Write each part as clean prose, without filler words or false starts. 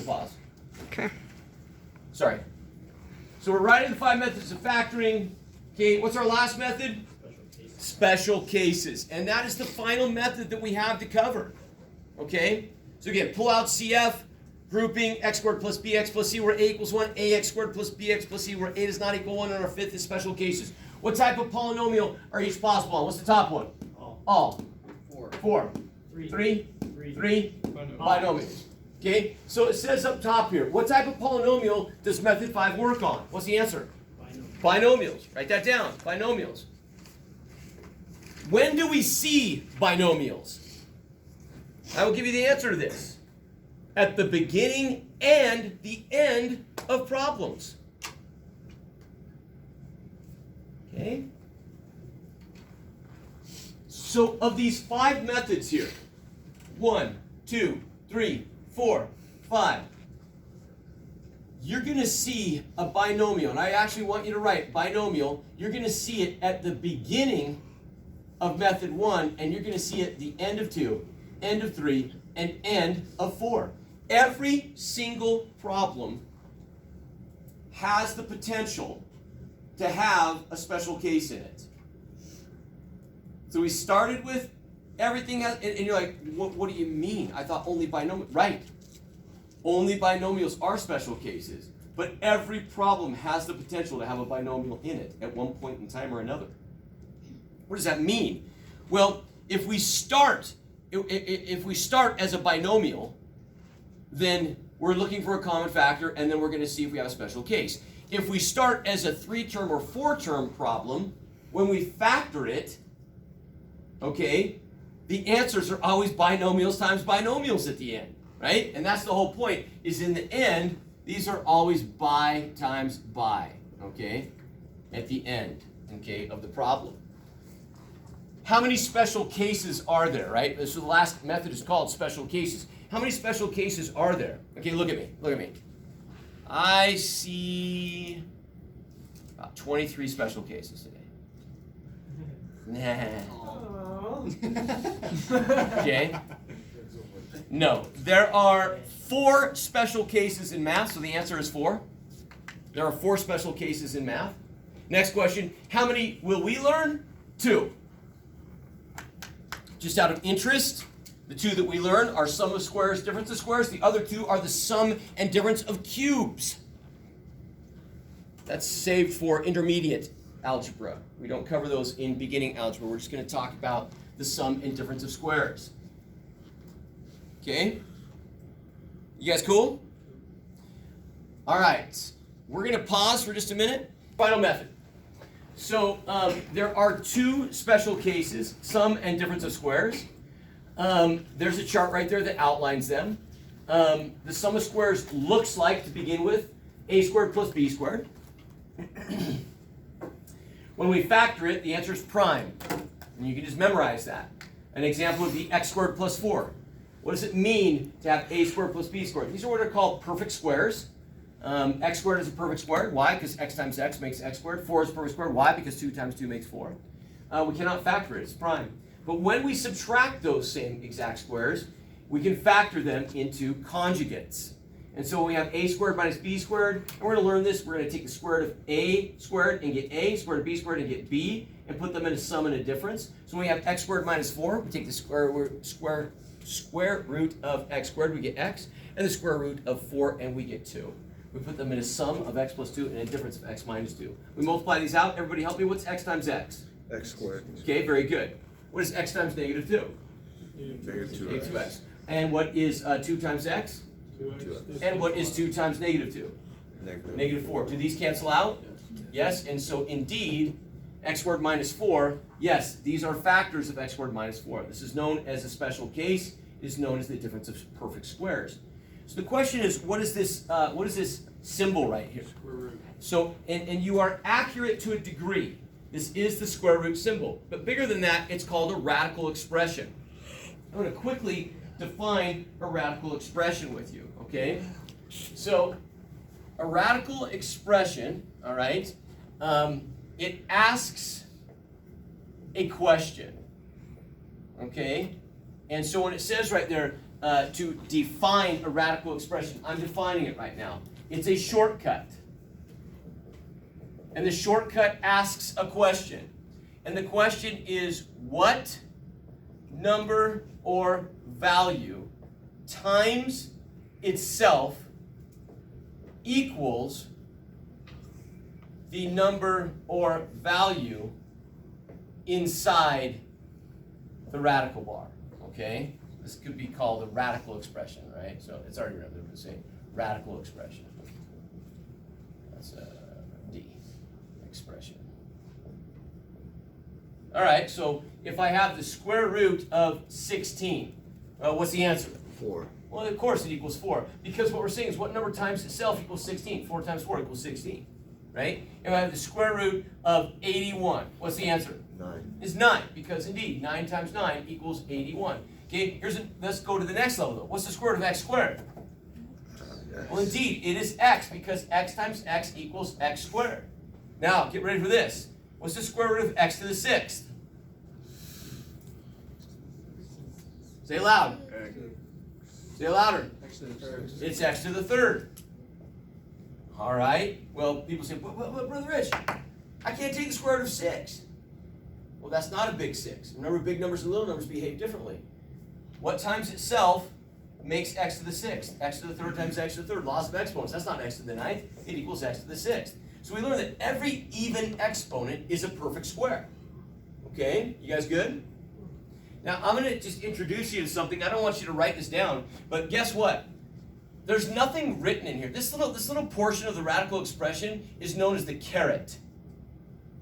pause. Okay. Sorry. So we're writing the 5 methods of factoring. Okay, what's our last method? Special cases. And that is the final method that we have to cover. Okay? So again, pull out CF, grouping x squared plus bx plus c where a equals 1, ax squared plus bx plus c where a does not equal 1, and our fifth is special cases. What type of polynomial are each possible on? What's the top one? All. 4. 3. Binomials. Okay, so it says up top here, what type of polynomial does method 5 work on? What's the answer? Binomials. Write that down. Binomials. When do we see binomials? I will give you the answer to this. At the beginning and the end of problems. Okay? So of these 5 methods here, 1, 2, 3, 4, 5, you're going to see a binomial. And I actually want you to write binomial. You're going to see it at the beginning of method 1, and you're going to see it at the end of 2, end of 3, and end of 4. Every single problem has the potential to have a special case in it. So we started with everything, and you're like, what do you mean? I thought only binomials. Right. Only binomials are special cases, but every problem has the potential to have a binomial in it at one point in time or another. What does that mean? Well, if we start as a binomial, then we're looking for a common factor, and then we're going to see if we have a special case. If we start as a 3-term or 4-term problem, when we factor it, okay, the answers are always binomials times binomials at the end, right? And that's the whole point, is in the end, these are always bi times bi, okay, at the end, okay, of the problem. How many special cases are there, right? So the last method is called special cases. How many special cases are there? Okay, look at me, look at me. I see about 23 special cases today. Okay? No, there are 4 special cases in math, so the answer is 4. There are 4 special cases in math. Next question, how many will we learn? 2. Just out of interest, the 2 that we learn are sum of squares, difference of squares. The other 2 are the sum and difference of cubes. That's saved for intermediate algebra. We don't cover those in beginning algebra. We're just going to talk about the sum and difference of squares. Okay? You guys cool? All right. We're going to pause for just a minute. Final method. So there are 2 special cases, sum and difference of squares. There's a chart right there that outlines them. The sum of squares looks like, to begin with, a squared plus b squared. When we factor it, the answer is prime. And you can just memorize that. An example would be x squared plus 4. What does it mean to have a squared plus b squared? These are what are called perfect squares. X squared is a perfect square. Why? Because x times x makes x squared. 4 is a perfect square. Why? Because 2 times 2 makes 4. We cannot factor it. It's prime. But when we subtract those same exact squares, we can factor them into conjugates. And so we have a squared minus b squared. And we're going to learn this. We're going to take the square root of a squared and get a, square root of b squared and get b, and put them in a sum and a difference. So when we have x squared minus 4, we take the square root of x squared, we get x, and the square root of 4, and we get 2. We put them in a sum of x plus 2 and a difference of x minus 2. We multiply these out. Everybody help me. What's x times x? X squared. Okay, very good. What is x times negative 2? Negative 2x. 2x. And what is 2 times x? 2x. And what is 2 times negative 2? Negative 4. Do these cancel out? Yes, and so indeed, x squared minus 4, yes, these are factors of x squared minus 4. This is known as a special case. It is known as the difference of perfect squares. So the question is, what is this symbol right here? Square root. So, and you are accurate to a degree. This is the square root symbol. But bigger than that, it's called a radical expression. I'm going to quickly define a radical expression with you, okay? So, a radical expression, all right, it asks a question, okay? And so when it says right there, to define a radical expression. I'm defining it right now. It's a shortcut. And the shortcut asks a question. And the question is, what number or value times itself equals the number or value inside the radical bar, okay? This could be called a radical expression, right? So it's already written, they're saying radical expression. That's a D expression. All right, so if I have the square root of 16, what's the answer? 4. Well, of course it equals 4, because what we're saying is what number times itself equals 16? 4 times 4 equals 16, right? If I have the square root of 81, what's the answer? 9. Is 9, because indeed, 9 times 9 equals 81. Okay, let's go to the next level though. What's the square root of x squared? Well, indeed, it is x, because x times x equals x squared. Now, get ready for this. What's the square root of x to the 6th? Say it loud. Say it louder. It's x to the 3rd. All right. Well, people say, but Brother Rich, I can't take the square root of 6. Well, that's not a big 6. Remember, big numbers and little numbers behave differently. What times itself makes x to the 6th? X to the 3rd times x to the 3rd. Laws of exponents. That's not x to the 9th. It equals x to the 6th. So we learned that every even exponent is a perfect square. Okay? You guys good? Now, I'm going to just introduce you to something. I don't want you to write this down, but guess what? There's nothing written in here. This little portion of the radical expression is known as the caret.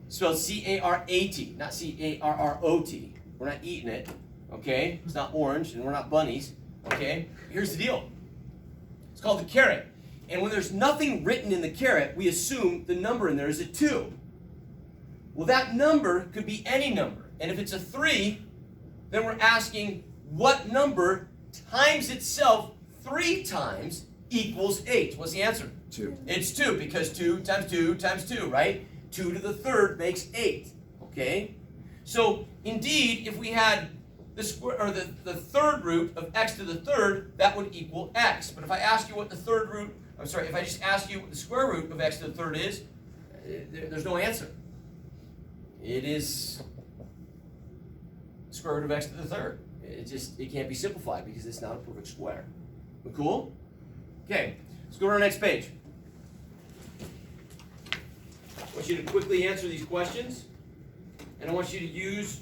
Spelled C-A-R-A-T, not C-A-R-R-O-T. We're not eating it, okay? It's not orange, and we're not bunnies, okay? Here's the deal. It's called the caret. And when there's nothing written in the caret, we assume the number in there is a 2. Well, that number could be any number. And if it's a 3, then we're asking what number times itself 3 times equals 8. What's the answer? 2. It's 2, because 2 times 2 times 2, right? 2 to the 3rd makes 8, okay? So, indeed, if we had the square, or the 3rd root of x to the 3rd, that would equal x. But if I ask you what the if I just ask you what the square root of x to the 3rd is, there's no answer. It is square root of x to the 3rd. It can't be simplified because it's not a perfect square. We cool? Okay, let's go to our next page. I want you to quickly answer these questions, and I want you to use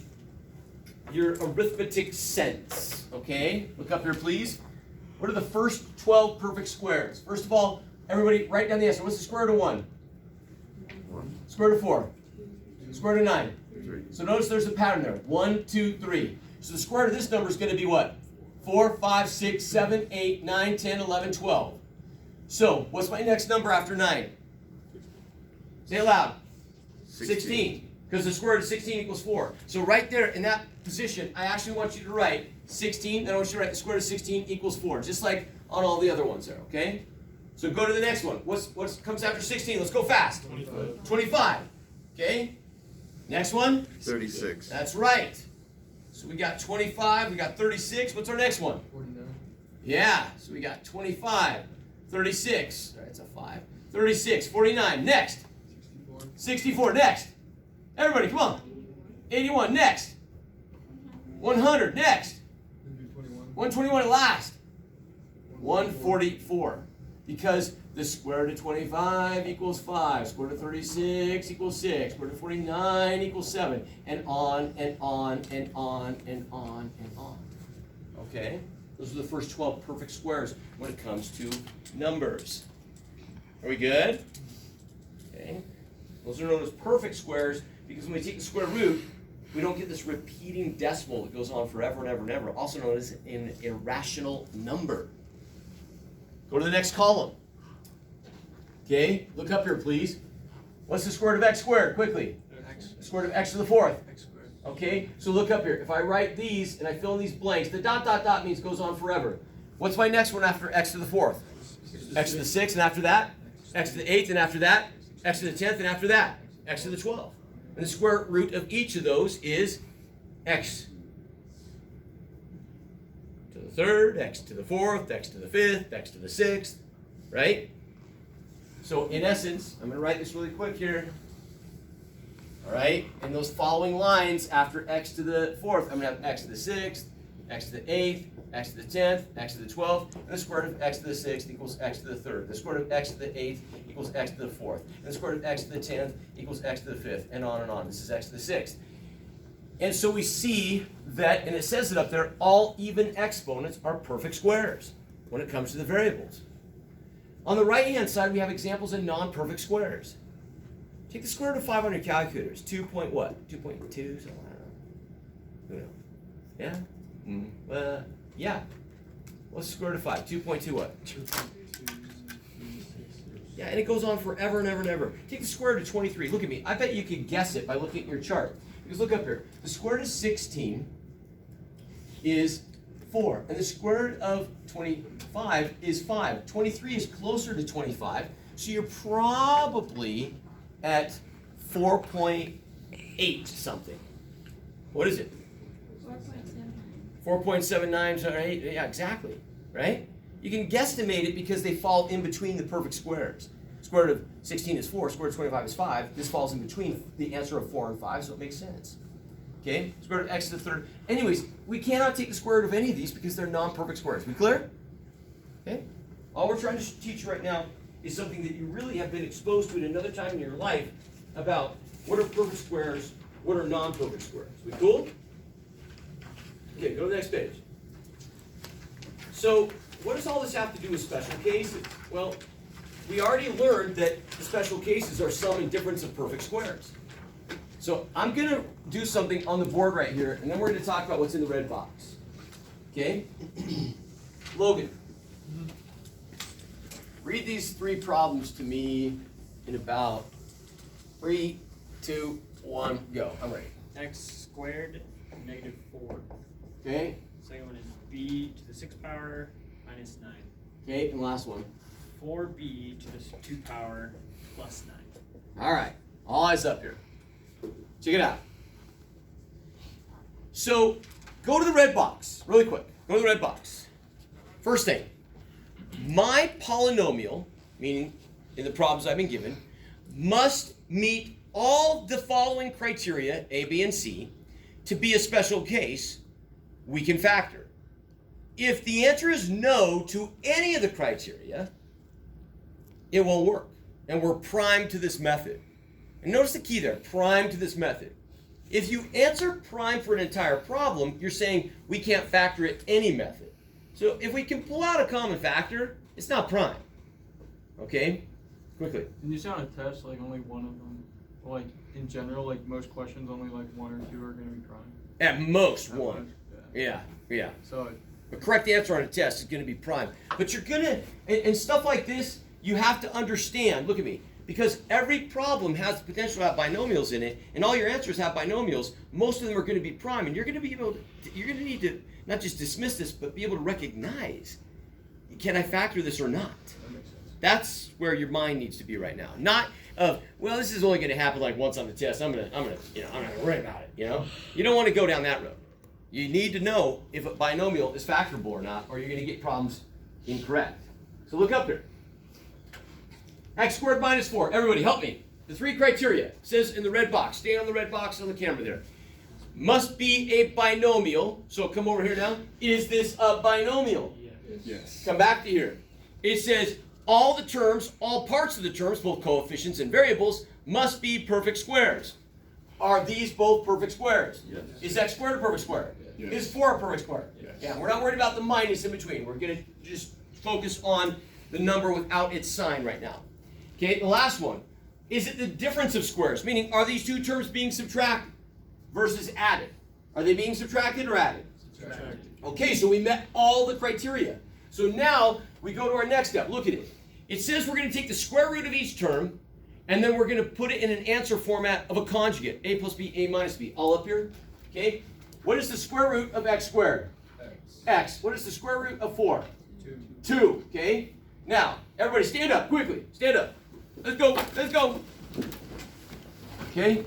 your arithmetic sense, okay? Look up here, please. What are the first 12 perfect squares? First of all, everybody write down the answer. What's the square root of 1? 1. Square root of 4? Square root of 9? 3. So notice there's a pattern there. 1, 2, 3. So the square root of this number is going to be what? 4, 5, 6, 7, 8, 9, 10, 11, 12. So, what's my next number after 9? Say it loud. 16. Because the square root of 16 equals 4. So right there in that position, I actually want you to write 16, then I want you to write the square root of 16 equals 4. Just like on all the other ones there, okay? So go to the next one. What comes after 16? Let's go fast. 25. 25. Okay? Next one? 36. That's right. So we got 25, we got 36. What's our next one? 49. Yeah, so we got 25, 36. All right, it's a 5. 36, 49. Next. 64. 64. Next. Everybody, come on. 81. Next. 100. Next. 121. 121 last. 144. Because the square root of 25 equals 5. Square root of 36 equals 6. Square root of 49 equals 7. And on and on and on and on and on. Okay? Those are the first 12 perfect squares when it comes to numbers. Are we good? Okay. Those are known as perfect squares because when we take the square root, we don't get this repeating decimal that goes on forever and ever and ever, also known as an irrational number. Go to the next column. Okay, look up here, please. What's the square root of x squared? Quickly. X. The square root of x to the 4th. X squared. Okay, so look up here. If I write these and I fill in these blanks, the dot, dot, dot means goes on forever. What's my next one after x to the 4th? X to the 6th, and after that? X to the 8th, and after that? X to the 10th, and after that? X to the 12th. And the square root of each of those is x to the third, x to the fourth, x to the fifth, x to the sixth, right? So in essence, I'm going to write this really quick here. All right, in those following lines, after x to the fourth, I'm going to have x to the sixth, x to the eighth, x to the 10th, x to the 12th, and the square root of x to the 6th equals x to the 3rd. The square root of x to the 8th equals x to the 4th. And the square root of x to the 10th equals x to the 5th, and on and on. This is x to the 6th. And so we see that, and it says it up there, all even exponents are perfect squares when it comes to the variables. On the right-hand side, we have examples of non-perfect squares. Take the square root of 5 on your calculators. 2 point what? 2.2? So I don't know. Who knows? Yeah? Yeah. What's the square root of 5? 2.2 what? Yeah, and it goes on forever and ever and ever. Take the square root of 23. Look at me. I bet you could guess it by looking at your chart. Because look up here. The square root of 16 is 4. And the square root of 25 is 5. 23 is closer to 25. So you're probably at 4.8 something. What is it? 4.79, yeah, exactly, right? You can guesstimate it because they fall in between the perfect squares. Square root of 16 is 4, square root of 25 is 5. This falls in between the answer of 4 and 5, so it makes sense. Okay, square root of x to the third. Anyways, we cannot take the square root of any of these because they're non-perfect squares. We clear? Okay? All we're trying to teach you right now is something that you really have been exposed to at another time in your life about what are perfect squares, what are non-perfect squares. We cool? Okay, go to the next page. So, what does all this have to do with special cases? Well, we already learned that the special cases are sum and difference of perfect squares. So, I'm going to do something on the board right here, and then we're going to talk about what's in the red box. Okay? Logan, read these 3 problems to me in about 3, 2, 1, go. I'm ready. X squared negative 4. Okay? Second one is b to the 6th power minus 9. Okay, and last one. 4b to the 2 power plus 9. All right, all eyes up here. Check it out. So, go to the red box, really quick. Go to the red box. First thing, my polynomial, meaning in the problems I've been given, must meet all the following criteria, A, B, and C, to be a special case we can factor. If the answer is no to any of the criteria, it won't work. And we're primed to this method. And notice the key there, primed to this method. If you answer prime for an entire problem, you're saying we can't factor it any method. So if we can pull out a common factor, it's not prime. Okay? Quickly. Didn't you say on a test, like only one of them, or like in general, like most questions, only like 1 or 2 are going to be prime? At most At one. most, Yeah. So, The correct answer on a test is going to be prime. But you're going to, and stuff like this, you have to understand, look at me, because every problem has the potential to have binomials in it, and all your answers have binomials, most of them are going to be prime, and you're going to be able to, you're going to need to not just dismiss this, but be able to recognize, can I factor this or not? that makes sense. That's where your mind needs to be right now. Not of, well, this is only going to happen like once on the test. I'm not going to worry about it. You don't want to go down that road. You need to know if a binomial is factorable or not, or you're going to get problems incorrect. So look up here. X squared minus 4. Everybody, help me. The 3 criteria. It says in the red box. Stay on the red box on the camera there. Must be a binomial. So come over here now. Is this a binomial? Yes. Come back to here. It says all the terms, all parts of the terms, both coefficients and variables, must be perfect squares. Are these both perfect squares? Yes. Is x squared a perfect square? Yes. Is 4 a perfect square? Yes. Yeah, we're not worried about the minus in between. We're going to just focus on the number without its sign right now. Okay, the last one. Is it the difference of squares? Meaning, are these 2 terms being subtracted versus added? Are they being subtracted or added? Subtracted. Okay, so we met all the criteria. So now we go to our next step. Look at it. It says we're going to take the square root of each term, and then we're going to put it in an answer format of a conjugate. A plus b, a minus b. All up here. Okay? What is the square root of x squared? X. What is the square root of 4? 2. Okay? Now, everybody stand up quickly. Stand up. Let's go. Let's go. Okay?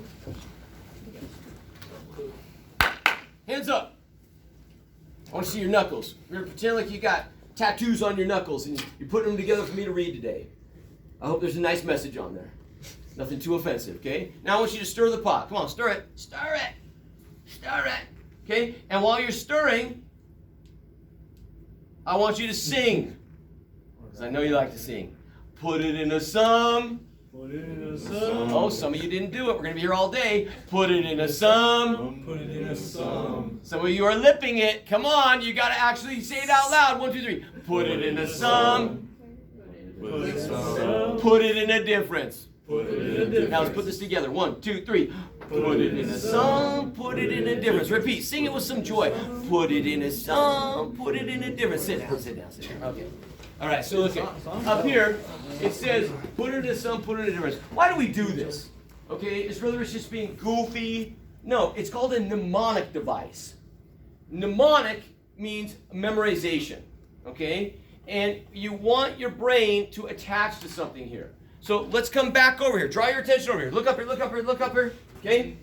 Hands up. I want to see your knuckles. You're gonna pretend like you got tattoos on your knuckles and you're putting them together for me to read today. I hope there's a nice message on there. Nothing too offensive, okay? Now I want you to stir the pot. Come on, stir it. Stir it. Stir it. Okay? And while you're stirring, I want you to sing. Because I know you like to sing. Put it in a sum. Put it in a sum. Oh, some of you didn't do it. We're going to be here all day. Put it in a sum. Put it in a sum. Some of you are lipping it. Come on, you got to actually say it out loud. 1, 2, 3. Put it in a sum. Put it in a sum. Put it in a difference. Put it in a difference. Now let's put this together. 1, 2, 3. Put it in a sum. Put it in a difference. Repeat. Sing it with some joy. Put it in a sum. Put it in a difference. Sit down. Sit down. Sit down. Okay. All right. So look at up here. It says put it in a sum. Put it in a difference. Why do we do this? Okay. Is whether it's just being goofy. No. It's called a mnemonic device. Mnemonic means memorization. Okay. And you want your brain to attach to something here. So let's come back over here. Draw your attention over here. Look up here, look up here, look up here. Okay?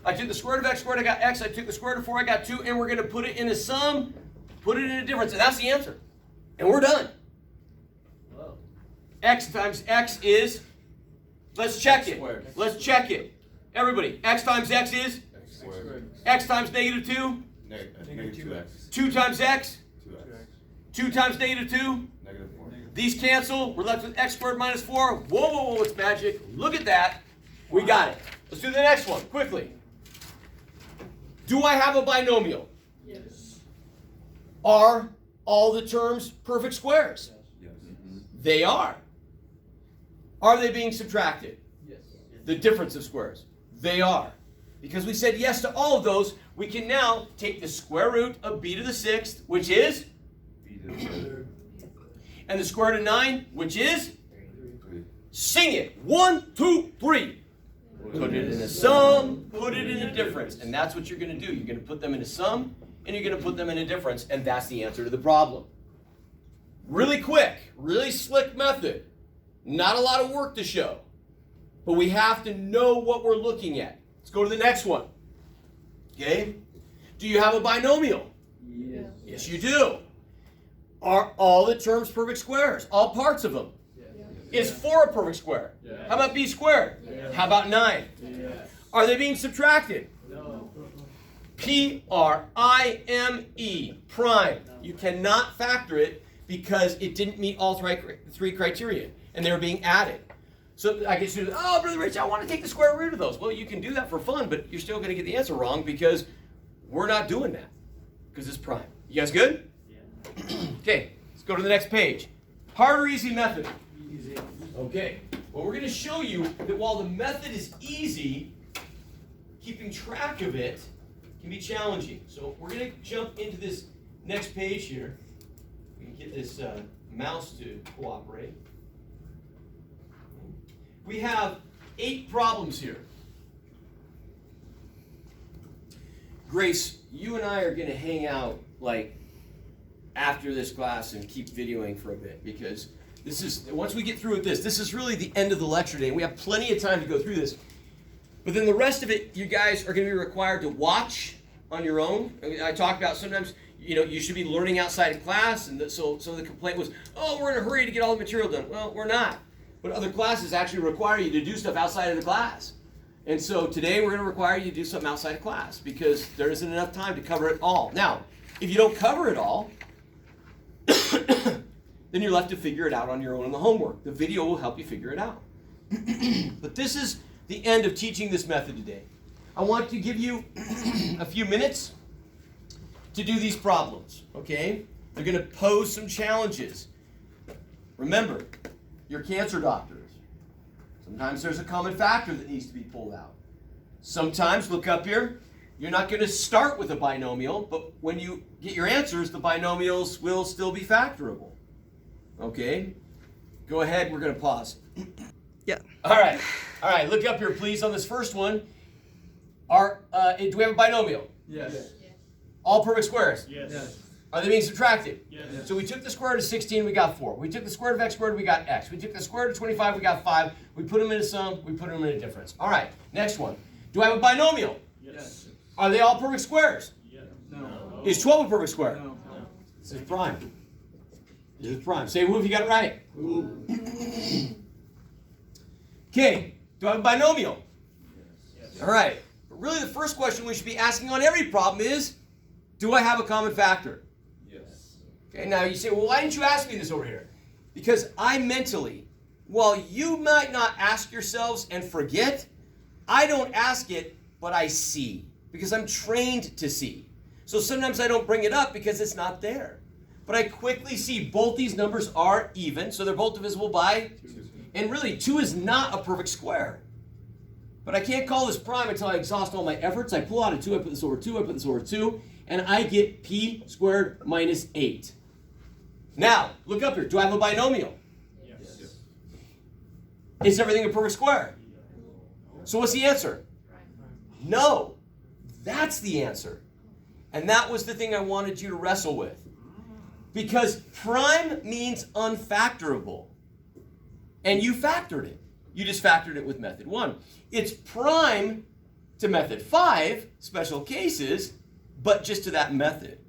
I took the square root of x squared, I got x. I took the square root of 4, I got 2. And we're going to put it in a sum, put it in a difference. And that's the answer. And we're done. Whoa. X times x is, let's check it. Let's check it. Everybody, x times x is? X squared. X times negative 2? Negative 2x. 2 times x? 2x. 2 times negative 2? Negative 4. These cancel. We're left with x squared minus 4. Whoa, whoa, whoa, it's magic. Look at that. We got it. Let's do the next one, quickly. Do I have a binomial? Yes. Are all the terms perfect squares? Yes. They are. Are they being subtracted? Yes. The difference of squares? They are. Because we said yes to all of those, we can now take the square root of b to the 6th, which is? B to the third. And the square root of 9, which is? 3. Sing it. 1, 2, 3. Put it in a sum, put it in a difference. And that's what you're going to do. You're going to put them in a sum, and you're going to put them in a difference, and that's the answer to the problem. Really quick, really slick method. Not a lot of work to show. But we have to know what we're looking at. Let's go to the next one. Okay? Do you have a binomial? Yes. Yes, you do. Are all the terms perfect squares? All parts of them? Is 4 a perfect square? Yeah. How about b squared? Yeah. How about 9? Yes. Are they being subtracted? No. P-R-I-M-E, prime. You cannot factor it because it didn't meet all three criteria, and they were being added. So I get students, oh, Brother Rich, I want to take the square root of those. Well, you can do that for fun, but you're still going to get the answer wrong because we're not doing that because it's prime. You guys good? Yeah. Okay, let's go to the next page. Hard or easy method? Easy. Okay, well, we're going to show you that while the method is easy, keeping track of it can be challenging. So we're going to jump into this next page here. We can get this mouse to cooperate. We have 8 problems here. Grace, you and I are going to hang out like after this class and keep videoing for a bit because this is, once we get through with this is really the end of the lecture day and we have plenty of time to go through this. But then the rest of it, you guys are going to be required to watch on your own. I talked about sometimes, you should be learning outside of class, and so the complaint was, oh, we're in a hurry to get all the material done. Well, we're not. But other classes actually require you to do stuff outside of the class. And so today we're going to require you to do something outside of class because there isn't enough time to cover it all. Now, if you don't cover it all, then you're left to figure it out on your own in the homework. The video will help you figure it out. But this is the end of teaching this method today. I want to give you a few minutes to do these problems, okay? They're going to pose some challenges. Remember, you're cancer doctors. Sometimes there's a common factor that needs to be pulled out. Sometimes, look up here, you're not going to start with a binomial, but when you get your answers, the binomials will still be factorable. Okay? Go ahead, we're going to pause. Yeah. All right, look up here, please, on this first one. Do we have a binomial? Yes. All perfect squares? Yes. Yes. Are they being subtracted? Yes. So we took the square root of 16, we got 4. We took the square root of x squared, we got x. We took the square root of 25, we got 5. We put them in a sum, we put them in a difference. All right, next one. Do I have a binomial? Yes. Are they all perfect squares? Yes. No. Is 12 a perfect square? No. This is prime. This is prime. Say woo if you got it right. Okay, do I have a binomial? Yes. All right. But really the first question we should be asking on every problem is, do I have a common factor? Yes. Okay, now you say, well, why didn't you ask me this over here? Because I mentally, while you might not ask yourselves and forget, I don't ask it, but I see. Because I'm trained to see. So sometimes I don't bring it up because it's not there. But I quickly see both these numbers are even, so they're both divisible by 2. And really, 2 is not a perfect square. But I can't call this prime until I exhaust all my efforts. I pull out a 2, I put this over 2, I put this over 2, and I get p squared minus 8. Now, look up here. Do I have a binomial? Yes. Yes. Is everything a perfect square? So what's the answer? No. That's the answer. And that was the thing I wanted you to wrestle with. Because prime means unfactorable. And you factored it. You just factored it with method 1. It's prime to method 5, special cases, but just to that method.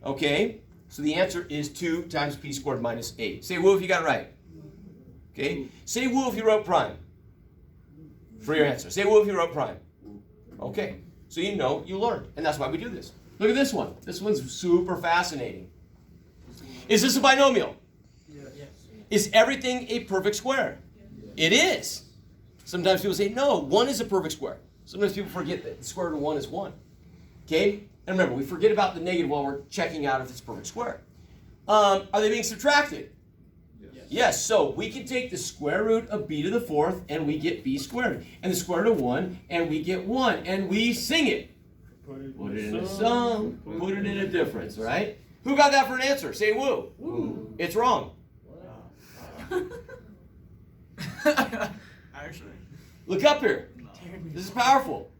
Okay? So the answer is 2 times p squared minus 8. Say woo if you got it right. Okay? Say woo if you wrote prime. For your answer. Say woo if you wrote prime. Okay. So you know, you learned. And that's why we do this. Look at this one. This one's super fascinating. Is this a binomial? Yes. Is everything a perfect square? It is. Sometimes people say, no, 1 is a perfect square. Sometimes people forget that the square root of 1 is 1. Okay? And remember, we forget about the negative while we're checking out if it's a perfect square. Are they being subtracted? Yes. So we can take the square root of b to the 4th and we get b squared. And the square root of 1 and we get 1. And we sing it. Put it in a sum. Put it in a difference, right? Who got that for an answer? Say woo. Woo. It's wrong. Actually. Look up here. This is powerful.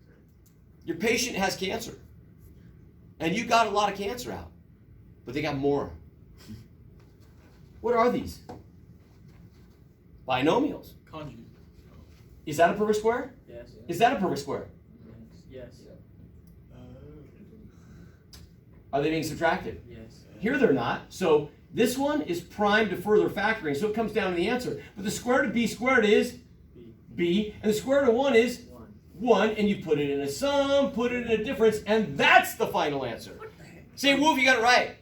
Your patient has cancer. And you got a lot of cancer out. But they got more. What are these? Binomials. Conjugate. Is that a perfect square? Yes. Is that a perfect square? Yes. Are they being subtracted? Yes. Here they're not. So this one is prime to further factoring, so it comes down to the answer. But the square root of b squared is b, and the square root of 1 is 1, and you put it in a sum, put it in a difference, and that's the final answer. Say woo if you got it right.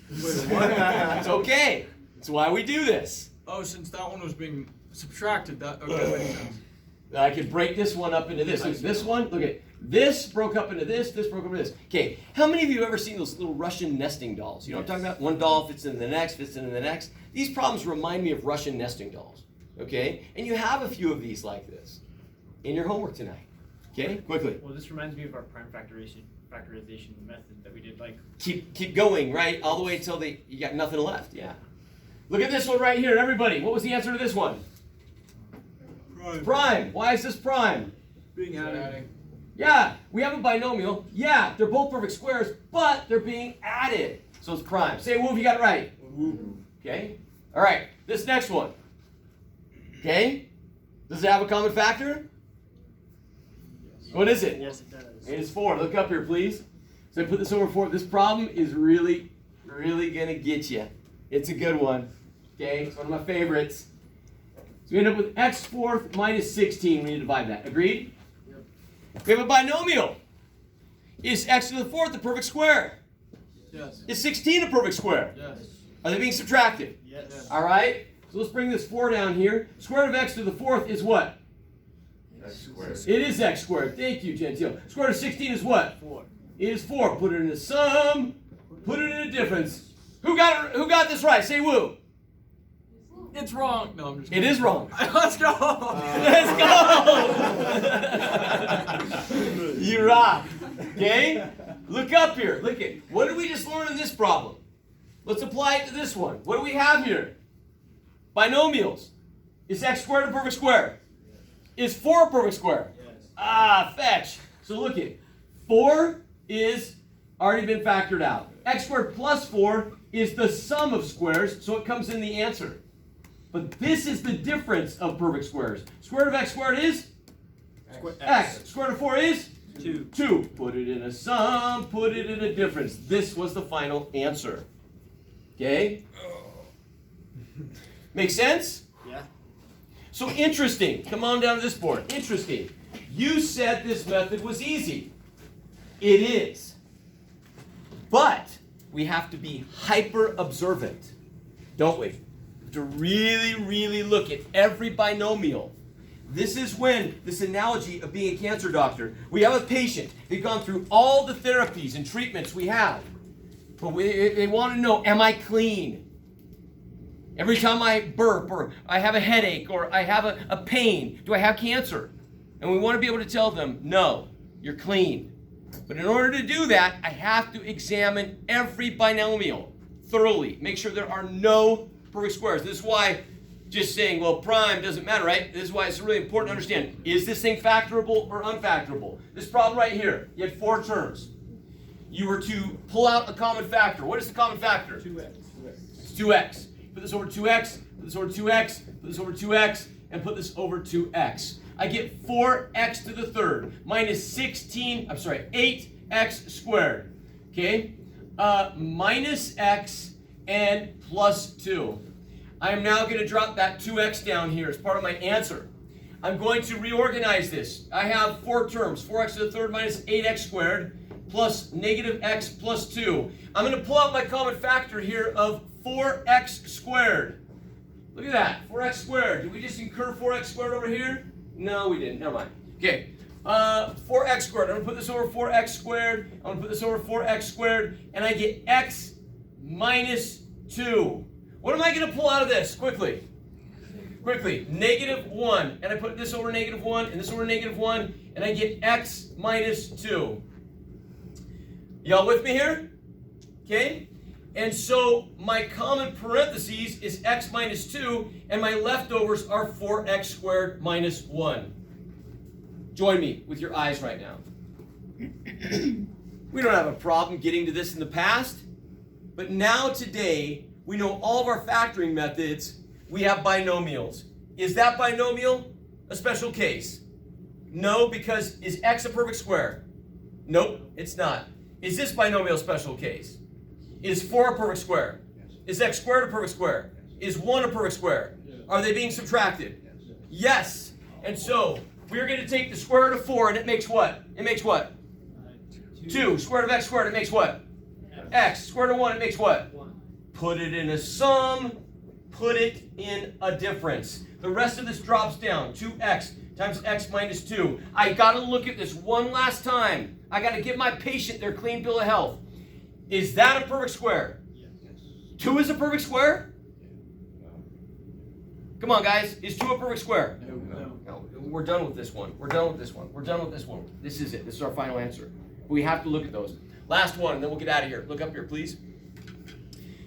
It's okay. That's why we do this. Oh, since that one was being subtracted, that okay, that makes sense. I could break this one up into this. Look, this one, look at this broke up into this broke up into this. Okay, how many of you have ever seen those little Russian nesting dolls? You know what I'm talking about? One doll fits into the next, fits into the next. These problems remind me of Russian nesting dolls. Okay? And you have a few of these like this in your homework tonight. Okay? Quickly. Well, this reminds me of our prime factorization method that we did. Like, Keep going, right? All the way until you got nothing left. Yeah. Look at this one right here, everybody. What was the answer to this one? Prime. Why is this prime? Being added. Yeah, we have a binomial. Yeah, they're both perfect squares, but they're being added. So it's prime. Say woo if you got it right. Okay? All right, this next one. Okay? Does it have a common factor? What is it? yes, it does. It is 4. Look up here, please. So I put this over 4. This problem is really, really going to get you. It's a good one. Okay? It's one of my favorites. So we end up with x fourth minus 16. We need to divide that. Agreed? Yep. We have a binomial. Is x to the 4th a perfect square? Yes. Is 16 a perfect square? Yes. Are they being subtracted? Yes. All right. So let's bring this 4 down here. Square root of x to the 4th is what? X squared. It is x squared. Thank you, Gentile. Square root of 16 is what? 4. It is 4. Put it in a sum. Put it in a difference. Who got this right? Say woo. It's wrong. No, I'm just It kidding. is wrong. Let's go. Let's go. You rock. Okay? Look up here. Look at what did we just learn in this problem? Let's apply it to this one. What do we have here? Binomials. Is x squared a perfect square? Is 4 a perfect square? Yes. Ah, fetch. So look at 4 is already been factored out. X squared plus 4 is the sum of squares, so it comes in the answer. But this is the difference of perfect squares. Square root of x squared is? X. Square root of 4 is? 2. 2. Put it in a sum, put it in a difference. This was the final answer. Okay? Make sense? Yeah. So interesting. Come on down to this board. Interesting. You said this method was easy. It is. But we have to be hyper observant, don't we? To really, really look at every binomial. This is when this analogy of being a cancer doctor. We have a patient. They've gone through all the therapies and treatments we have. But they want to know, am I clean? Every time I burp or I have a headache or I have a pain, do I have cancer? And we want to be able to tell them, no, you're clean. But in order to do that, I have to examine every binomial thoroughly. Make sure there are no perfect squares. This is why just saying, well, prime doesn't matter, right? This is why it's really important to understand, is this thing factorable or unfactorable? This problem right here, you had 4 terms. You were to pull out a common factor. What is the common factor? 2x. It's 2x. Put this over 2x, put this over 2x, put this over 2x, and put this over 2x. I get 4x to the third minus 8x squared. Okay? Minus x and plus 2. I am now going to drop that 2x down here as part of my answer. I'm going to reorganize this. I have 4 terms. 4x to the third minus 8x squared plus negative x plus 2. I'm going to pull out my common factor here of 4x squared. Look at that. 4x squared. Did we just incur 4x squared over here? No, we didn't. Never mind. Okay. 4x squared. I'm going to put this over 4x squared. I'm going to put this over 4x squared. And I get x minus 2. What am I going to pull out of this? Quickly. Quickly. Negative 1. And I put this over negative 1 and this over negative 1. And I get x minus 2. Y'all with me here? Okay. And so my common parentheses is x minus 2. And my leftovers are 4x squared minus 1. Join me with your eyes right now. We don't have a problem getting to this in the past. But now today, we know all of our factoring methods. We have binomials. Is that binomial a special case? No, because is x a perfect square? Nope, it's not. Is this binomial a special case? Is 4 a perfect square? Is x squared a perfect square? Is 1 a perfect square? Are they being subtracted? Yes. And so we're going to take the square root of 4 and it makes what? It makes what? 2. Square root of x squared, it makes what? X. Square root of 1, it makes what? Put it in a sum, put it in a difference. The rest of this drops down. 2x times x minus 2. I got to look at this one last time. I got to give my patient their clean bill of health. Is that a perfect square? Yes. 2 is a perfect square? Come on, guys. Is 2 a perfect square? No. No. We're done with this one. We're done with this one. We're done with this one. This is it. This is our final answer. We have to look at those. Last one, and then we'll get out of here. Look up here, please.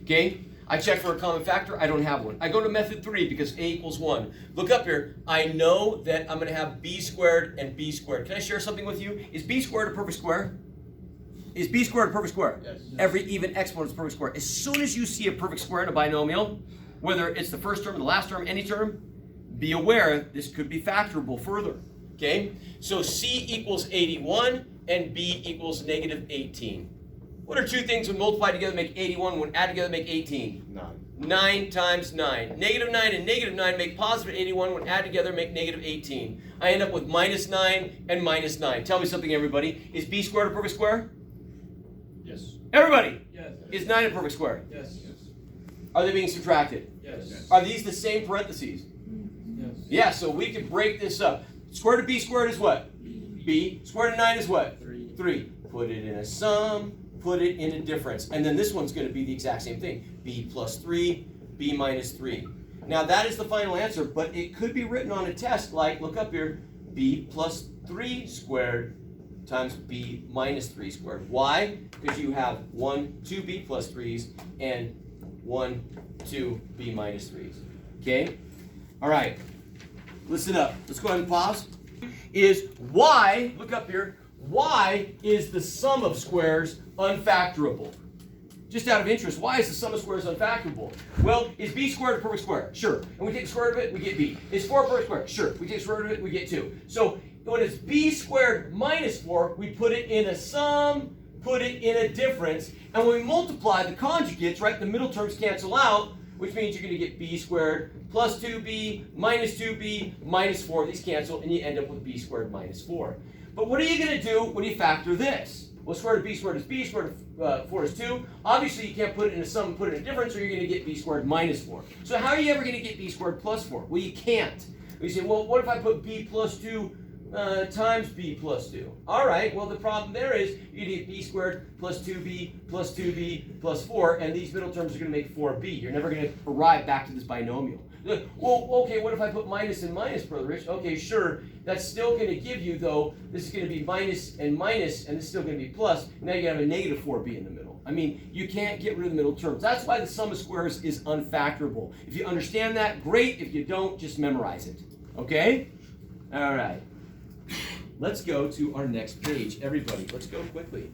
Okay? I check for a common factor. I don't have one. I go to method 3 because a equals 1. Look up here. I know that I'm going to have b squared and b squared. Can I share something with you? Is b squared a perfect square? Is b squared a perfect square? Yes. Every even exponent is a perfect square. As soon as you see a perfect square in a binomial, whether it's the first term, the last term, any term, be aware this could be factorable further. Okay? So c equals 81 and b equals negative 18. What are 2 things when multiplied together make 81, when added together make 18? 9 times 9. Negative 9 and negative 9 make positive 81, when added together make negative 18. I end up with minus 9 and minus 9. Tell me something, everybody. Is b squared a perfect square? Yes. Everybody. Yes. Is 9 a perfect square? Yes. Are they being subtracted? Yes. Are these the same parentheses? Yes. Yeah, so we can break this up. Square root of b squared is what? B. Square root of 9 is what? 3. Put it in a sum, put it in a difference. And then this one's going to be the exact same thing. B plus 3, b minus 3. Now that is the final answer, but it could be written on a test like, look up here, b plus 3 squared times b minus 3 squared. Why? Because you have 2 b plus 3s and 2 b minus 3s. Okay? All right. Listen up. Let's go ahead and pause. Is why, look up here, why is the sum of squares unfactorable? Just out of interest, why is the sum of squares unfactorable? Well, is b squared a perfect square? Sure. And we take the square root of it, we get b. Is 4 a perfect square? Sure. We take the square root of it, we get 2. So when it's b squared minus 4, we put it in a sum, put it in a difference, and when we multiply the conjugates, right, the middle terms cancel out, which means you're going to get b squared plus 2b minus 2b minus 4. These cancel, and you end up with b squared minus 4. But what are you going to do when you factor this? Well, square root of b squared is b, square root of 4 is 2. Obviously, you can't put it in a sum and put it in a difference, or you're going to get b squared minus 4. So how are you ever going to get b squared plus 4? Well, you can't. You say, well, what if I put b plus 2 times b plus 2? All right, well, the problem there is you get b squared plus 2b plus 2b plus 4, and these middle terms are going to make 4b. You're never going to arrive back to this binomial. Well, okay, what if I put minus and minus, Brother Rich? Okay, sure. That's still going to give you, though, this is going to be minus, and this is still going to be plus. Now you have a negative 4b in the middle. I mean, you can't get rid of the middle terms. That's why the sum of squares is unfactorable. If you understand that, great. If you don't, just memorize it. Okay? All right. Let's go to our next page. Everybody, let's go quickly.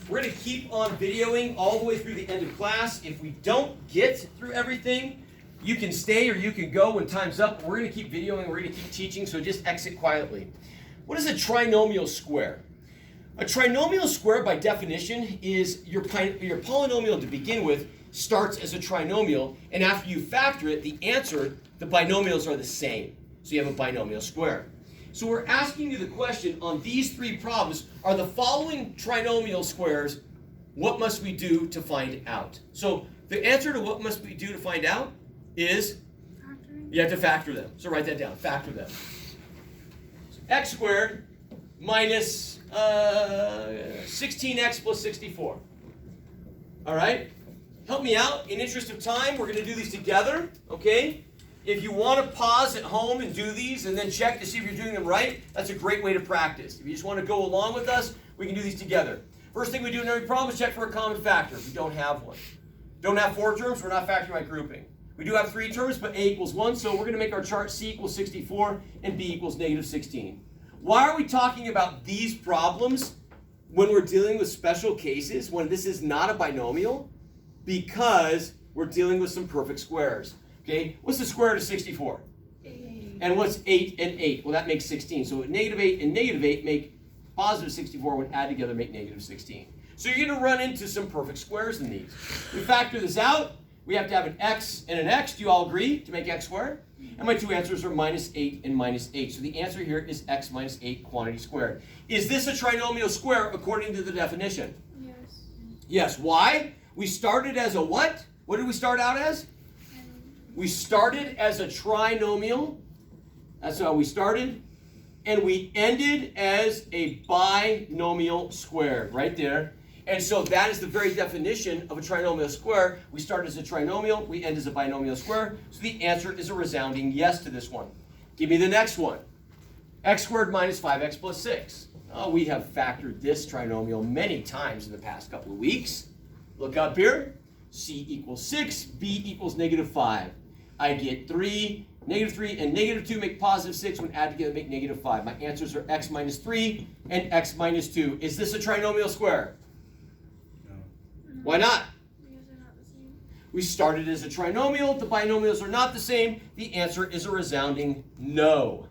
We're going to keep on videoing all the way through the end of class. If we don't get through everything, you can stay or you can go when time's up. We're going to keep videoing. We're going to keep teaching, so just exit quietly. What is a trinomial square? A trinomial square, by definition, is your polynomial to begin with starts as a trinomial, and after you factor it, the answer, the binomials are the same. So you have a binomial square. So we're asking you the question on these three problems, are the following trinomial squares, what must we do to find out? So the answer to what must we do to find out is you have to factor them. So write that down, factor them. So x squared minus 16x plus 64. All right? Help me out. In interest of time, we're going to do these together, okay? If you want to pause at home and do these and then check to see if you're doing them right, that's a great way to practice. If you just want to go along with us, we can do these together. First thing we do in every problem is check for a common factor. We don't have one. Don't have 4 terms, we're not factoring by grouping. We do have 3 terms, but a equals 1, so we're going to make our chart c equals 64 and b equals negative 16. Why are we talking about these problems when we're dealing with special cases, when this is not a binomial? Because we're dealing with some perfect squares. Okay, what's the square root of 64? 8. And what's 8 and 8? Well, that makes 16. So negative 8 and negative 8 make positive 64, when add together make negative 16. So you're going to run into some perfect squares in these. We factor this out. We have to have an x and an x. Do you all agree to make x squared? And my two answers are minus 8 and minus 8. So the answer here is x minus 8 quantity squared. Is this a trinomial square according to the definition? Yes. Yes. Why? We started as a what? What did we start out as? We started as a trinomial. That's how we started. And we ended as a binomial squared, right there. And so that is the very definition of a trinomial square. We start as a trinomial, we end as a binomial square. So the answer is a resounding yes to this one. Give me the next one. X squared minus 5x plus 6. Oh, we have factored this trinomial many times in the past couple of weeks. Look up here. C equals 6, B equals negative 5. I get 3, negative 3, and negative 2 make positive 6. When added together, make negative 5. My answers are x minus 3 and x minus 2. Is this a trinomial square? No. Why not? Because they're not the same. We started as a trinomial. The binomials are not the same. The answer is a resounding no.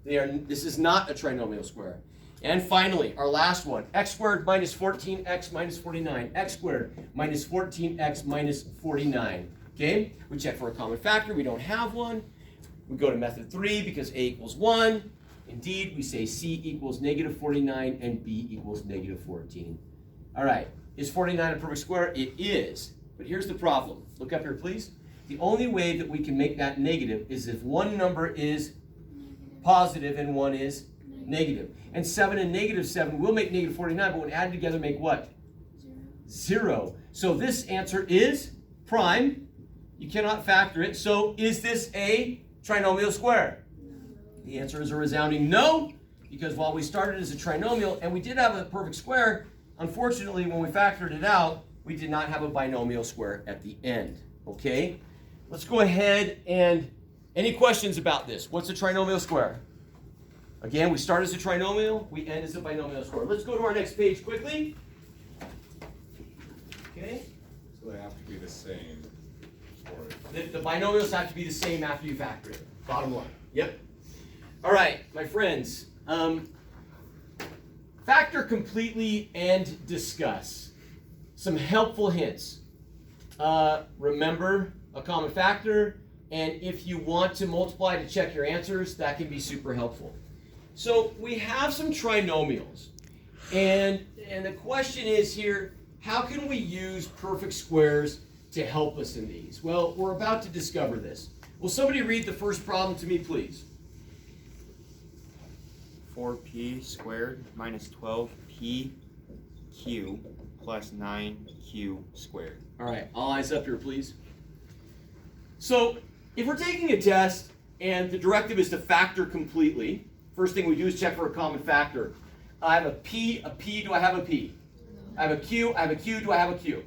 This is not a trinomial square. And finally, our last one, x squared minus 14x minus 49. X squared minus 14x minus 49. Okay, we check for a common factor. We don't have one. We go to method 3 because a equals 1. Indeed, we say c equals negative 49 and b equals negative 14. All right, is 49 a perfect square? It is. But here's the problem. Look up here, please. The only way that we can make that negative is if one number is positive and one is negative. And 7 and negative 7 will make negative 49, but when added together make what? 0. So this answer is prime. You cannot factor it. So is this a trinomial square? The answer is a resounding no, because while we started as a trinomial and we did have a perfect square, unfortunately when we factored it out, we did not have a binomial square at the end. Okay? Let's go ahead and any questions about this? What's a trinomial square? Again, we start as a trinomial, we end as a binomial square. Let's go to our next page quickly. Okay? So they have to be the same for it. The binomials have to be the same after you factor it. Bottom line. Yep. All right, my friends. Factor completely and discuss. Some helpful hints. Remember a common factor, and if you want to multiply to check your answers, that can be super helpful. So we have some trinomials, and the question is here, how can we use perfect squares to help us in these? Well, we're about to discover this. Will somebody read the first problem to me, please? 4p squared minus 12pq plus 9q squared. All right, all eyes up here, please. So, if we're taking a test and the directive is to factor completely, first thing we do is check for a common factor. I have a p, do I have a p? I have a q, do I have a q?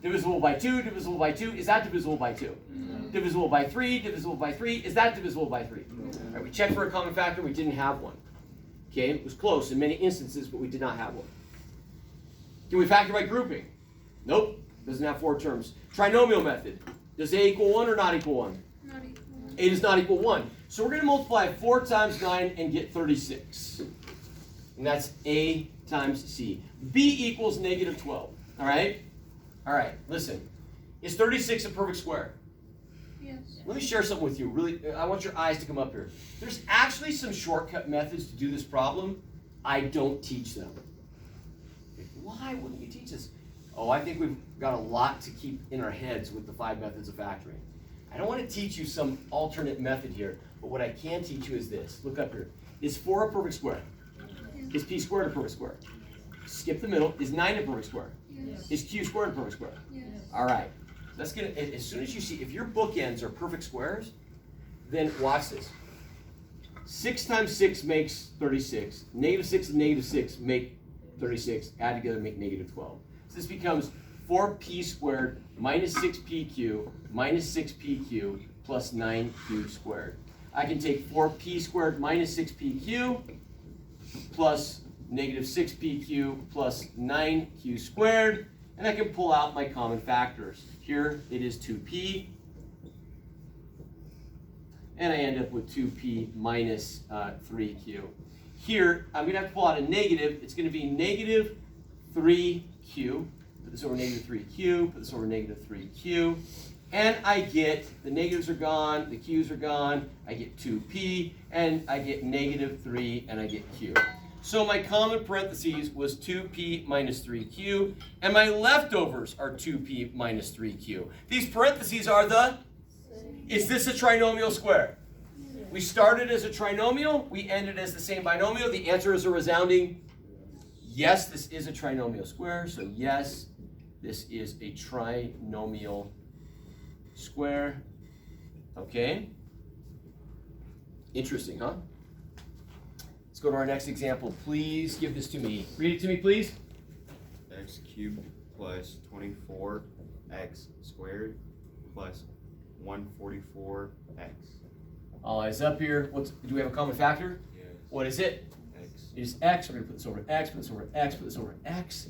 Divisible by 2, divisible by 2, is that divisible by 2? Divisible by 3, divisible by 3, is that divisible by 3? All right, we checked for a common factor, we didn't have one. Okay, it was close in many instances, but we did not have one. Can we factor by grouping? Nope, doesn't have 4 terms. Trinomial method. Does a equal 1 or not equal 1? Not equal. A does not equal 1. So we're going to multiply 4 times 9 and get 36. And that's A times C. B equals negative 12. All right? All right, listen. Is 36 a perfect square? Yes. Let me share something with you. Really, I want your eyes to come up here. There's actually some shortcut methods to do this problem. I don't teach them. Why wouldn't you teach us? Oh, I think we've got a lot to keep in our heads with the 5 methods of factoring. I don't want to teach you some alternate method here, but what I can teach you is this. Look up here. Is 4 a perfect square? Is p squared a perfect square? Skip the middle. Is 9 a perfect square? Yes. Is q squared a perfect square? Yes. All right. That's gonna, as soon as you see, if your bookends are perfect squares, then watch this. 6 times 6 makes 36. Negative 6 and negative 6 make 36. Add together make negative 12. So this becomes 4p squared minus 6pq minus 6pq plus 9q squared. I can take 4p squared minus 6pq plus negative 6pq plus 9q squared, and I can pull out my common factors. Here it is 2p, and I end up with 2p minus 3q. Here, I'm going to have to pull out a negative. It's going to be negative 3q. Put this over negative 3q, put this over negative 3q, and I get, the negatives are gone, the q's are gone, I get 2p, and I get negative 3, and I get q. So my common parentheses was 2p minus 3q, and my leftovers are 2p minus 3q. These parentheses are the, is this a trinomial square? We started as a trinomial, we ended as the same binomial. The answer is a resounding yes, this is a trinomial square. So yes, this is a trinomial square. Okay? Interesting, huh? Let's go to our next example. Please give this to me. Read it to me, please. X cubed plus 24x squared plus 144x. All eyes up here. Do we have a common factor? Yes. What is it? X. It is x. We're going to put this over x, put this over x, put this over x.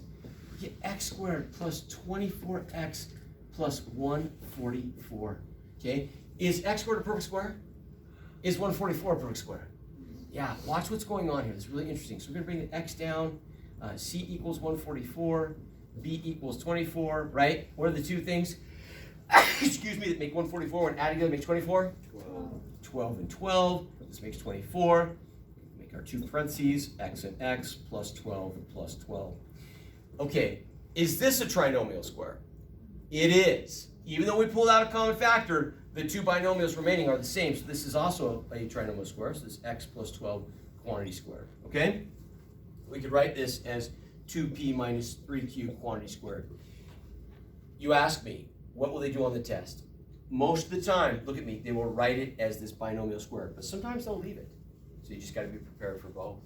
We get x squared plus 24x plus 144. Okay? Is x squared a perfect square? Is 144 a perfect square? Yeah, watch what's going on here. It's really interesting. So we're going to bring the x down. C equals 144. B equals 24, right? What are the two things, excuse me, that make 144 when added together make 24? 12 and 12. This makes 24. Make our two parentheses, x and x, plus 12 and plus 12. Okay, is this a trinomial square? It is. Even though we pulled out a common factor, the two binomials remaining are the same. So this is also a trinomial square. So this is x plus 12 quantity squared. Okay? We could write this as 2p minus 3q quantity squared. You ask me, what will they do on the test? Most of the time, look at me, they will write it as this binomial squared, but sometimes they'll leave it. So you just got to be prepared for both.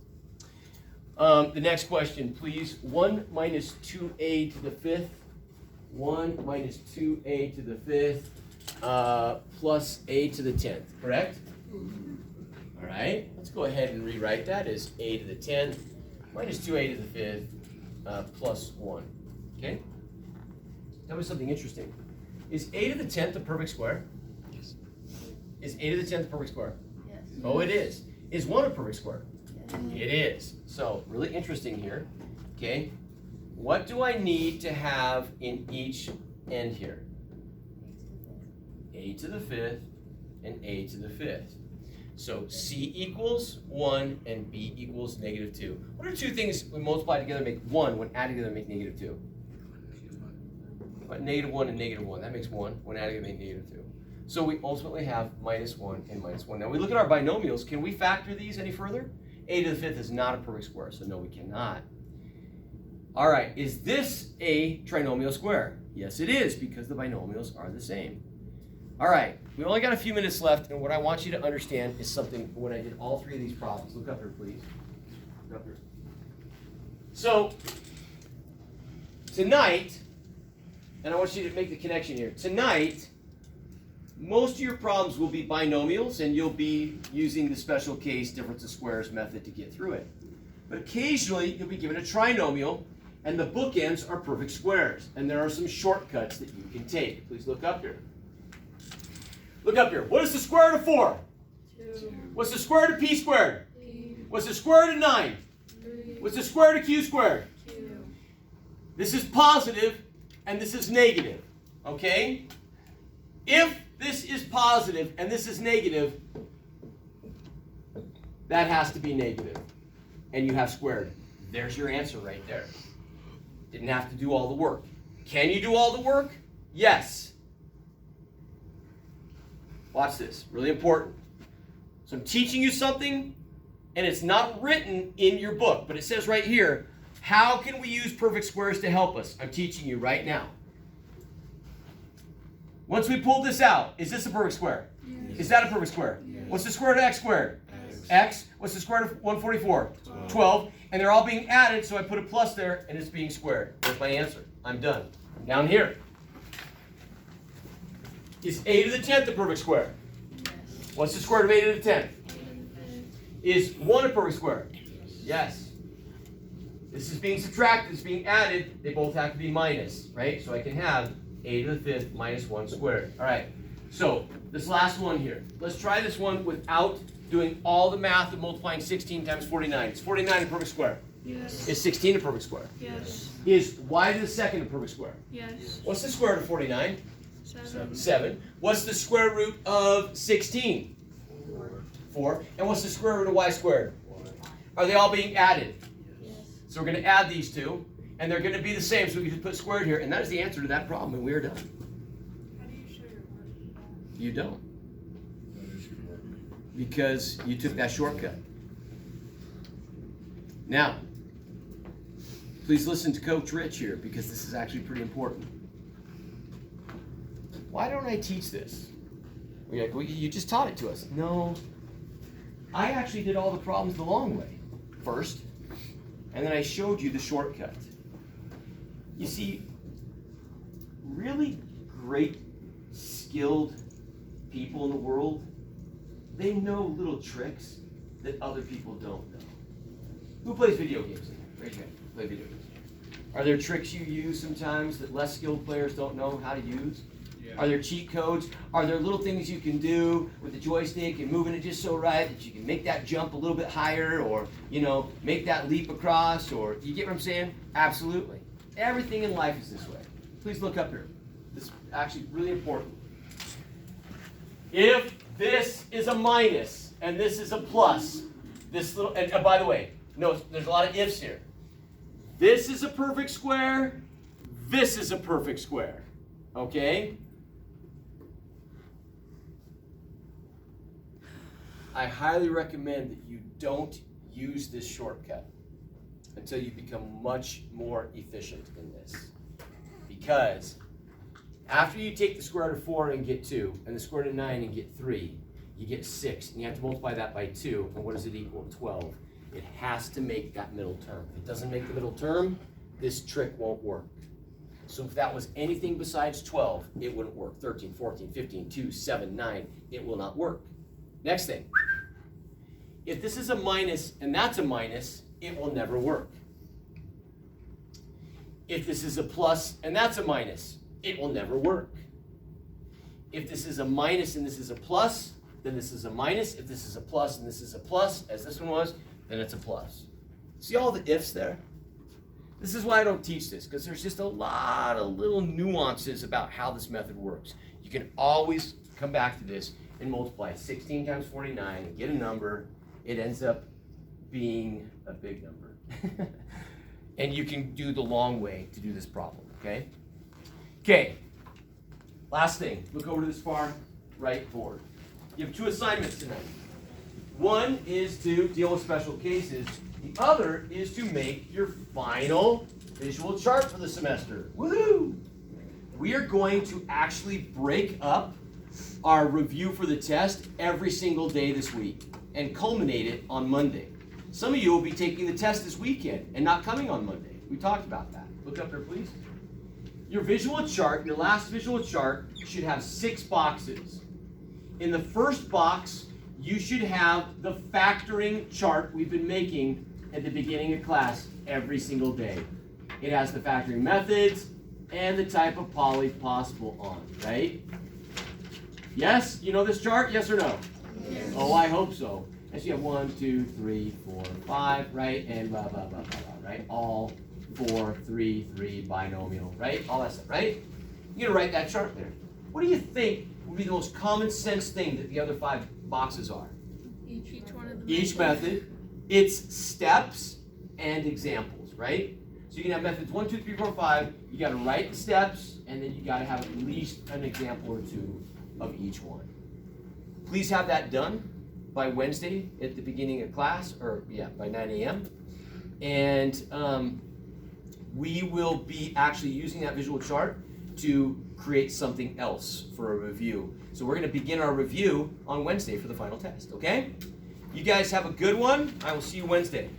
The next question, please. 1 minus 2a to the 5th. 1 minus 2a to the 5th plus a to the 10th, correct? All right, let's go ahead and rewrite that as a to the 10th minus 2a to the 5th plus 1. Okay? Tell me something interesting. Is a to the 10th a perfect square? Yes. Is a to the 10th a perfect square? Yes. Oh, it is. Is 1 a perfect square? It is. So, really interesting here. Okay. What do I need to have in each end here? A to the 5th and a to the 5th. So C equals 1 and B equals -2. What are two things we multiply together make 1 when added together make -2? But -1 and -1, that makes 1. When added together make -2. So we ultimately have -1 and -1. Now we look at our binomials. Can we factor these any further? A to the 5th is not a perfect square, so no, we cannot. All right, is this a trinomial square? Yes, it is, because the binomials are the same. All right, we only got a few minutes left, and what I want you to understand is something when I did all 3 of these problems. Look up here, please. Look up here. So, tonight, and I want you to make the connection here. Tonight, most of your problems will be binomials, and you'll be using the special case difference of squares method to get through it. But occasionally, you'll be given a trinomial, and the bookends are perfect squares. And there are some shortcuts that you can take. Please look up here. Look up here. What is the square root of 4? 2. What's the square root of p squared? P. What's the square root of 9? 3. What's the square root of q squared? Q. This is positive, and this is negative. Okay? If this is positive and this is negative, that has to be negative. And you have squared. There's your answer right there. Didn't have to do all the work. Can you do all the work? Yes. Watch this. Really important. So I'm teaching you something, and it's not written in your book, but it says right here, how can we use perfect squares to help us? I'm teaching you right now. Once we pull this out, is this a perfect square? Yes. Is that a perfect square? Yes. What's the square root of x squared? X. X. What's the square root of 144? 12. And they're all being added, so I put a plus there, and it's being squared. There's my answer. I'm done. I'm down here. Is a to the 10th a perfect square? Yes. What's the square root of a to the 10th? 8 and 5. Is 1 a perfect square? Yes. This is being subtracted, it's being added. They both have to be minus, right? So I can have a to the 5th minus 1 squared. All right. So this last one here. Let's try this one without doing all the math of multiplying 16 times 49. Is 49 a perfect square? Yes. Is 16 a perfect square? Yes. Is y to the 2nd a perfect square? Yes. What's the square root of 49? 7. 7. What's the square root of 16? 4. And what's the square root of y squared? Are they all being added? Yes. So we're going to add these two, and they're going to be the same, so we can just put squared here, and that is the answer to that problem, and we are done. How do you show your work? You don't, That is your work. because you took that shortcut. Now, please listen to Coach Rich here, because this is actually pretty important. Why don't I teach this? We're like, well, you just taught it to us. No, I actually did all the problems the long way first, and then I showed you the shortcut. You see, really great, skilled people in the world, they know little tricks that other people don't know. Who plays video games? Raise your hand. Play video games. Are there tricks you use sometimes that less skilled players don't know how to use? Yeah. Are there cheat codes? Are there little things you can do with the joystick and moving it just so right that you can make that jump a little bit higher, or, you know, make that leap across, or, you get what I'm saying? Absolutely. Everything in life is this way. Please look up here. This is actually really important. If this is a minus and this is a plus, this little, and by the way, notice there's a lot of ifs here. This is a perfect square. This is a perfect square. Okay? I highly recommend that you don't use this shortcut until you become much more efficient in this. Because after you take the square root of 4 and get 2, and the square root of 9 and get 3, you get 6, and you have to multiply that by 2, and what does it equal? 12. It has to make that middle term. If it doesn't make the middle term, this trick won't work. So if that was anything besides 12, it wouldn't work. 13, 14, 15, 2, 7, 9, it will not work. Next thing. If this is a minus and that's a minus, it will never work. If this is a plus and that's a minus, it will never work. If this is a minus and this is a plus, then this is a minus. If this is a plus and this is a plus, as this one was, then it's a plus. See all the ifs there? This is why I don't teach this, because there's just a lot of little nuances about how this method works. You can always come back to this and multiply 16 times 49 and get a number. It ends up being a big number. And you can do the long way to do this problem, okay? Okay, last thing, look over to this far right board. You have 2 assignments tonight. One is to deal with special cases. The other is to make your final visual chart for the semester. Woohoo! We are going to actually break up our review for the test every single day this week and culminate it on Monday. Some of you will be taking the test this weekend and not coming on Monday. We talked about that. Look up there, please. Your visual chart, your last visual chart, should have 6 boxes. In the first box, you should have the factoring chart we've been making at the beginning of class every single day. It has the factoring methods and the type of poly possible on, right? Yes? You know this chart? Yes or no? Yes. Oh, I hope so. And so you have 1, 2, 3, 4, 5, right? And blah, blah, blah, blah, blah, right? All 4, 3, 3, binomial, right? All that stuff, right? You're gonna write that chart there. What do you think would be the most common sense thing that the other 5 boxes are? Each one of them. Each method, its steps and examples, right? So you can have methods 1, 2, 3, 4, 5. You got to write the steps, and then you got to have at least an example or 2 of each one. Please have that done by Wednesday at the beginning of class, or by 9 a.m. And we will be actually using that visual chart to create something else for a review. So we're going to begin our review on Wednesday for the final test, okay? You guys have a good one. I will see you Wednesday.